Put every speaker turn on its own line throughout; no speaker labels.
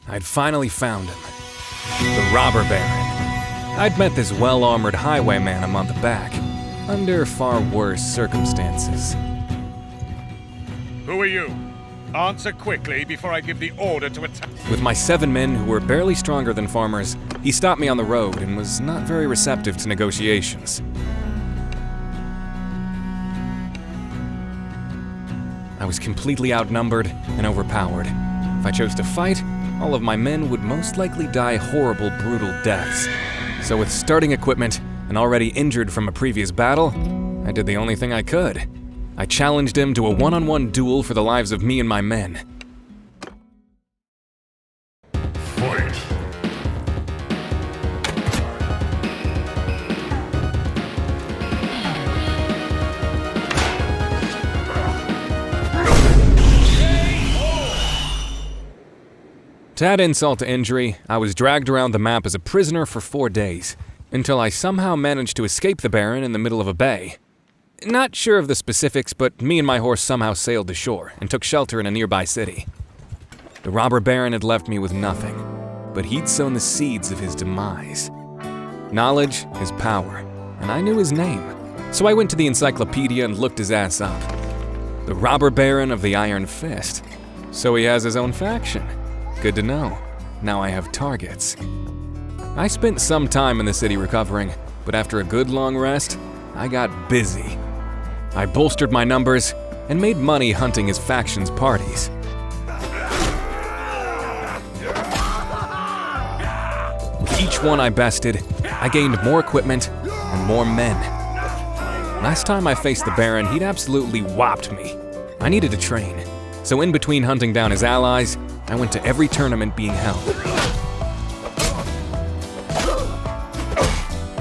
I'd finally found him. The Robber Baron. I'd met this well-armored highwayman a month back, under far worse circumstances.
Who are you? Answer quickly before I give the order to attack.
With my 7 men who were barely stronger than farmers, he stopped me on the road and was not very receptive to negotiations. I was completely outnumbered and overpowered. If I chose to fight, all of my men would most likely die horrible, brutal deaths. So with starting equipment and already injured from a previous battle, I did the only thing I could. I challenged him to a one-on-one duel for the lives of me and my men.
Fight!
To add insult to injury, I was dragged around the map as a prisoner for 4 days, until I somehow managed to escape the Baron in the middle of a bay. Not sure of the specifics, but me and my horse somehow sailed to shore and took shelter in a nearby city. The Robber Baron had left me with nothing, but he'd sown the seeds of his demise. Knowledge is power, and I knew his name, so I went to the encyclopedia and looked his ass up. The Robber Baron of the Iron Fist. So he has his own faction. Good to know. Now I have targets. I spent some time in the city recovering, but after a good long rest, I got busy. I bolstered my numbers and made money hunting his faction's parties. With each one I bested, I gained more equipment and more men. Last time I faced the Baron, he'd absolutely whopped me. I needed to train, so in between hunting down his allies, I went to every tournament being held.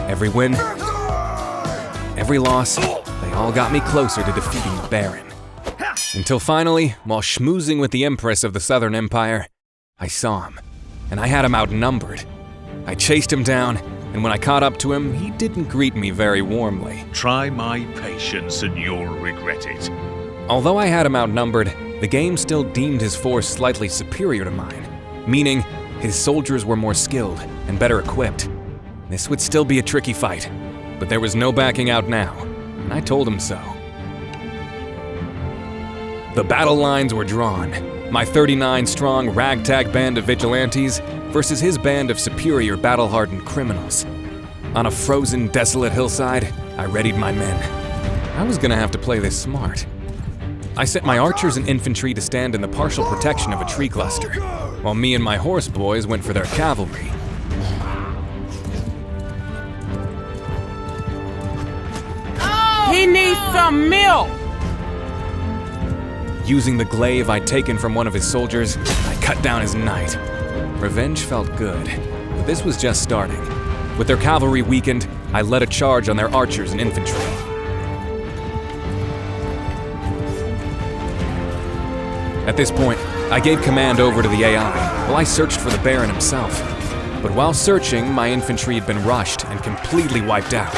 Every win, every loss, they all got me closer to defeating the Baron. Until finally, while schmoozing with the Empress of the Southern Empire, I saw him, and I had him outnumbered. I chased him down, and when I caught up to him, he didn't greet me very warmly.
Try my patience and you'll regret it.
Although I had him outnumbered, the game still deemed his force slightly superior to mine, meaning his soldiers were more skilled and better equipped. This would still be a tricky fight, but there was no backing out now, and I told him so. The battle lines were drawn, my 39-strong ragtag band of vigilantes versus his band of superior battle-hardened criminals. On a frozen, desolate hillside, I readied my men. I was gonna have to play this smart. I set my archers and infantry to stand in the partial protection of a tree cluster, while me and my horse boys went for their cavalry.
He needs some milk!
Using the glaive I'd taken from one of his soldiers, I cut down his knight. Revenge felt good, but this was just starting. With their cavalry weakened, I led a charge on their archers and infantry. At this point, I gave command over to the AI while I searched for the Baron himself. But while searching, my infantry had been rushed and completely wiped out.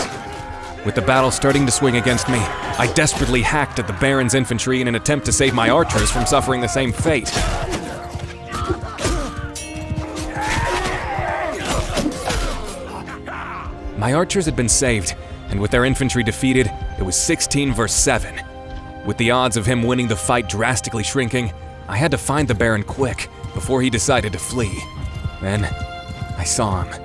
With the battle starting to swing against me, I desperately hacked at the Baron's infantry in an attempt to save my archers from suffering the same fate. My archers had been saved, and with their infantry defeated, it was 16 versus 7. With the odds of him winning the fight drastically shrinking, I had to find the Baron quick before he decided to flee. Then, I saw him.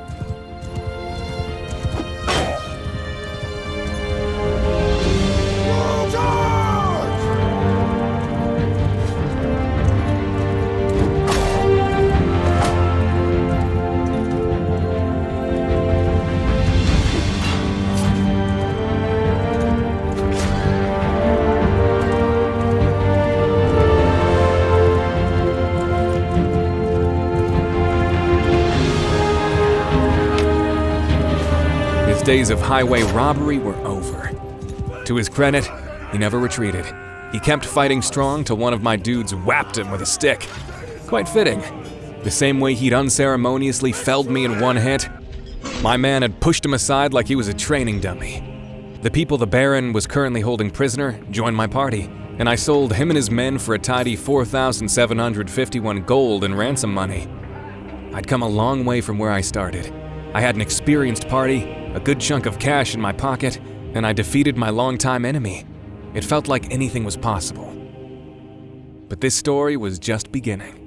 His days of highway robbery were over. To his credit, he never retreated. He kept fighting strong till one of my dudes whapped him with a stick. Quite fitting. The same way he'd unceremoniously felled me in one hit, my man had pushed him aside like he was a training dummy. The people the Baron was currently holding prisoner joined my party, and I sold him and his men for a tidy 4,751 gold in ransom money. I'd come a long way from where I started. I had an experienced party, a good chunk of cash in my pocket, and I defeated my longtime enemy. It felt like anything was possible. But this story was just beginning.